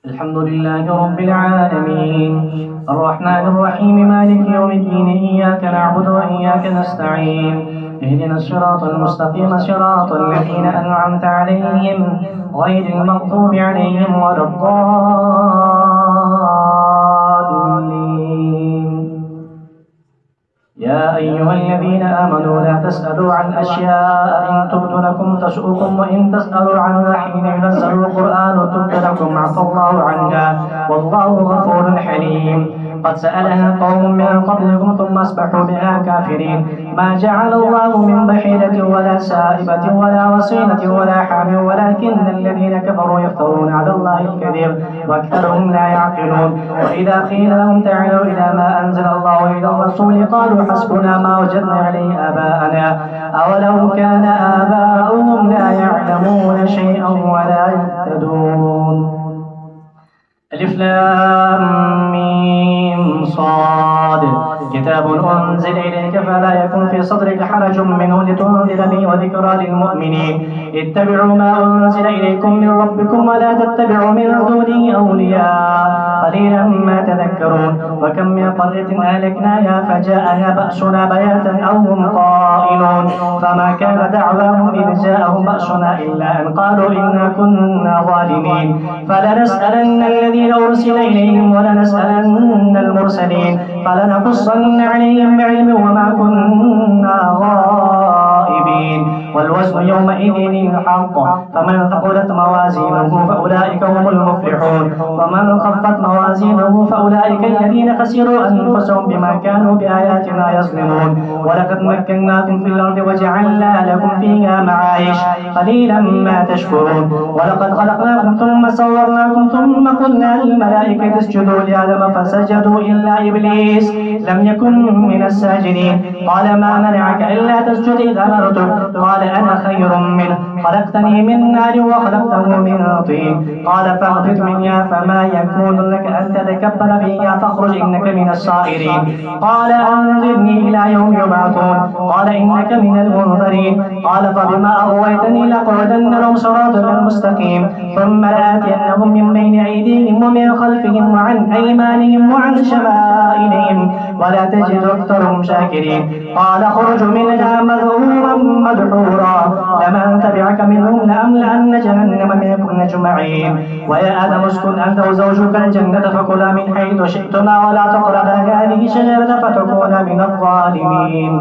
الحمد لله رب العالمين الرحمن الرحيم مالك يوم الدين إياك نعبد وإياك نستعين اهدنا الصراط المستقيم صراط الذين أنعمت عليهم غير المغضوب عليهم ولا الضالين. يا أيها الذين آمنوا لا تسألوا عن أشياء إن تبد لكم تسؤكم وإن تسألوا عنها حين ينزل القرآن تبد لكم عفى الله عنها والله غفور حليم. قد سألها قوم من قبلكم ثم أصبحوا بها كافرين. ما جعل الله من بحيرة ولا سائبة ولا وصيلة ولا حام ولكن الذين كفروا يفترون على الله الكذب وأكثرهم لا يعقلون. وإذا قيل لهم تعالوا إلى ما أنزل الله إلى الرسول قالوا حسبنا ما وجدنا عليه آباءنا أولو كان آباؤهم لا يعلمون شيئا ولا يهتدون. ألف لام ميم صاد كتاب أنزل إليك فلا يكن في صدرك حرج منه لتنذر به وذكرى للمؤمنين. اتبعوا ما أنزل إليكم من ربكم ولا تتبعوا من دونه أولياء قليلا ما تذكرون. وكم من قرية أهلكناها فجاءها بأسنا بياتا أو هم قائلون فما كان دعواهم إذ جاءهم بأسنا إلا أن قالوا إنا كنا ظالمين. فلنسألن الذين أرسل إليهم ولنسألن المرسلين فلنقصن عليهم بعلم وما كنا غائبين. والوزن يومئذ الحق فمن ثقلت موازينه فأولئك هم المفلحون ومن خفت موازينه فأولئك الذين خسروا أنفسهم بما كانوا بآياتنا يظلمون. ولقد مكناكم في الأرض وجعلنا لكم فيها معايش قليلا ما تشكرون. ولقد خلقناكم ثم صورناكم ثم قلنا للملائكة اسجدوا لآدم فسجدوا إلا إبليس لم يكن من الساجدين. قال ما منعك إلا تسجد إذ أمرتك قال أنا خير منه خلقتني من نار وخلقته من طين. قال فاهبط منها فما يكون لك أن تتكبر فيها فاخرج إنك من الصائرين. قال أنظرني إلى يوم يبعثون قال إنك من المنظرين. قال فبما أغويتني لأقعدن لهم صراطك المستقيم ثم لآتينهم من بين أيديهم ومن خلفهم وعن أيمانهم وعن شمائلهم ولا تجد أكثرهم شاكرين. قال اخرج منها مذءوما مدحورا لمن تبعك منهم لأملأن جهنم منكم أجمعين. ويا آدم اسكن أنت وزوجك الجنة فكلا من حيث شئتما ولا تقربا هذه الشجرة فتكونا من الظالمين.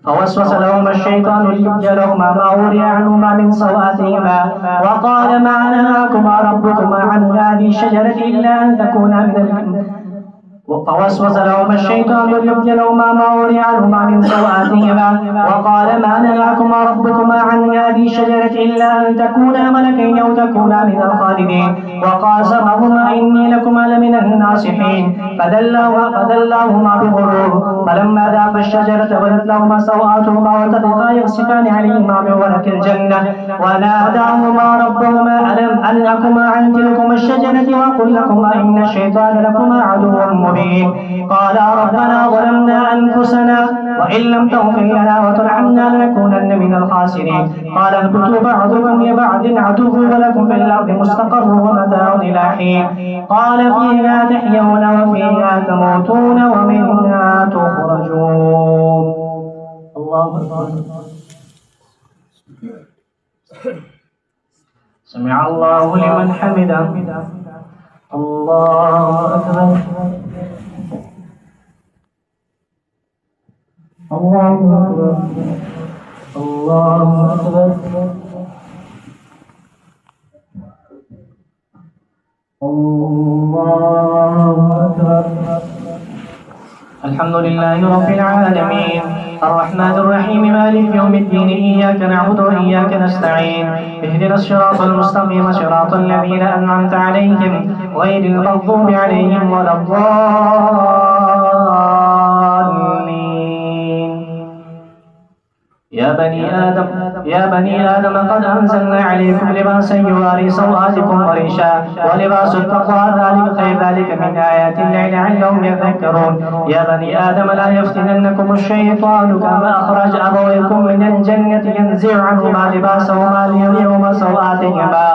فوسوس لهما الشيطان ليبدي لهما ما وري عنهما من سوآتهما وقال ما نهاكما ربكما عن هذه الشجرة إلا أن تكونا من فوسوس لهما الشيطان ليبدي لهما ما وري عنهما من سوآتهما وقال ما نهاكما ربكما عن هذه الشجرة إلا أن تكونا ملكين أو تكونا من الخالدين. وقاسمهما إني لكما لمن الناصحين فدلاهما بغرور فلما ذاق الشجرة بدت لهما سوآتهما وطفقا يخصفان عليهما من ورق الجنة وناداهما ربهما ألم أنهكما عن تلكما الشجرة وأقل لكما إن الشيطان لكما عدو مبين. قالا ربنا ظلمنا أنفسنا وإن لم تغفر لنا وترحمنا لنكونن من الخاسرين. قال اهبطوا بعضكم لبعض عدو ولكم في الأرض مستقر ومتاع إلى حين. قال فيها تحيون وفيها تموتون ومنها تخرجون. الله أكبر. سمع الله لمن حمده. الله أكبر. الله أكبر. الله أكبر. الله أكبر. الحمد لله رب العالمين الرحمن الرحيم مالك يوم الدين إياك نعبد وإياك نستعين اهدنا الصراط المستقيم صراط الذين أنعمت عليهم غير المغضوب عليهم ولا الضالين. يا بني آدم يا بني آدم قد أنزلنا عليكم لباسا يواري سوآتكم وريشا ولباس التقوى ذلك خير ذلك من آيات الله لعلهم يذكرون يا بني آدم لا يفتننكم الشيطان كما أخرج أبويكم من الجنة ينزع عنهما لباسهما ليريهما سوآتهما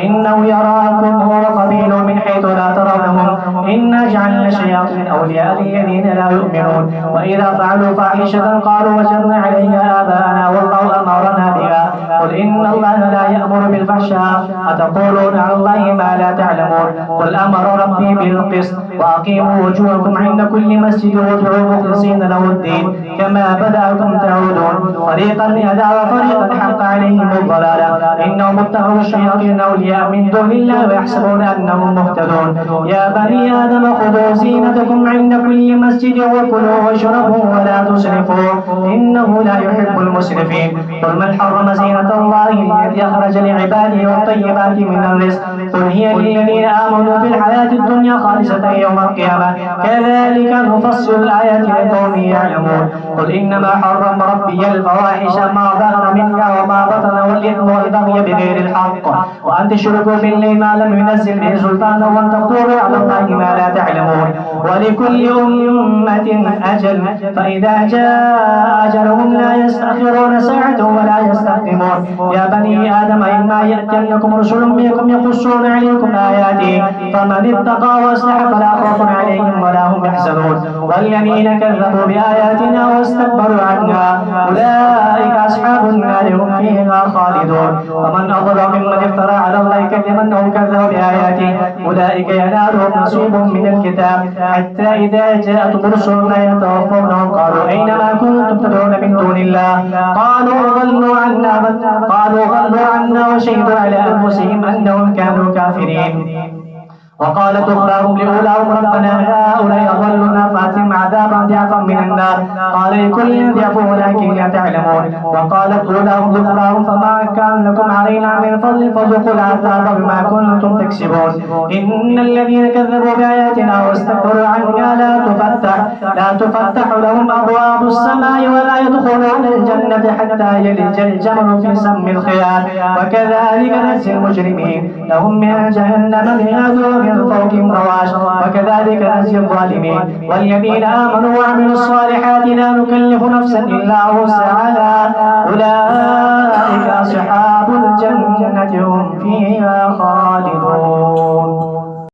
إنه يراكم هو وقبيله من حيث لا ترونهم إنا جعلنا الشياطين أولياء للذين لا يؤمنون وإذا فعلوا فاحشة قالوا وجدنا عليها آباءنا والله أمرنا بها قل إن الله لا يأمر بالفحشاء أتقولون على الله ما لا تعلمون قل أمر ربي بالقسط وأقيموا وجوهكم عند كل مسجد وادعوا مخلصين له الدين كما بدأكم تعودون فريقا هدى وفريقا حق عليهم الضلالة إنهم اتخذوا الشياطين أولياء من دون الله ويحسبون أنهم مهتدون يا بني آدم خذوا زينتكم عند كل مسجد وكلوا واشربوا ولا تسرفوا إنه لا يحب المسرفين قل من حرم زينة الله التي أخرج لعباده والطيبات من الرزق قل هي للذين آمنوا في الحياة الدنيا خالصة يوم القيامة كذلك نفصل الآيات لقوم يعلمون قل إنما حرم ربي الفواحش ما ظهر منها وما بطن والإثم والبغي بغير الحق وأن تشركوا بالله ما لم ينزل به سلطانا وأن تقولوا على الله ما لا تعلمون ولكل أمة أجل فإذا جاء أجلهم لا يستأخرون ساعة ولا يستقدمون يا بني آدم إما يأتينكم رسل منكم يقصون عليكم آياتي فمن اتقى وأصلح فلا خوف عليهم ولا هم يحزنون والذين كذبوا بآياتنا واستكبروا عنها أولئك أصحاب النار هم فيها خالدون ومن أظلم ممن افترى على الله كذبا أو كذب بآياته أولئك ينالهم نصيبهم من الكتاب حتى إذا جاءتهم رسلنا يتوفونهم قالوا أين ما كنتم تدعون من دون الله قالوا ضلوا عنا وشهدوا على أنفسهم أنهم كانوا كافرين وقالت أخراهم لأولاهم ربنا هؤلاء أضلنا فأتهم عذابا ضعفا من النار قال لكل ضعف ولكن لا تعلمون وقالت أولاهم لأخراهم فما كان لكم علينا من فضل فذوقوا العذاب بما كنتم تكسبون إن الذين كذبوا بآياتنا واستكبروا عنها لا تفتح لهم أبواب السماء ولا يدخلون الجنة حتى يلج الجمل في سم الخيار وكذلك نجزي المجرمين لهم من جهنم مهاد من فوقهم غواش وكذلك نجزي الظالمين والذين آمنوا وعملوا الصالحات لا نكلف نفسا إلا وسعها أولئك أصحاب الجنة هم فيها خالدون.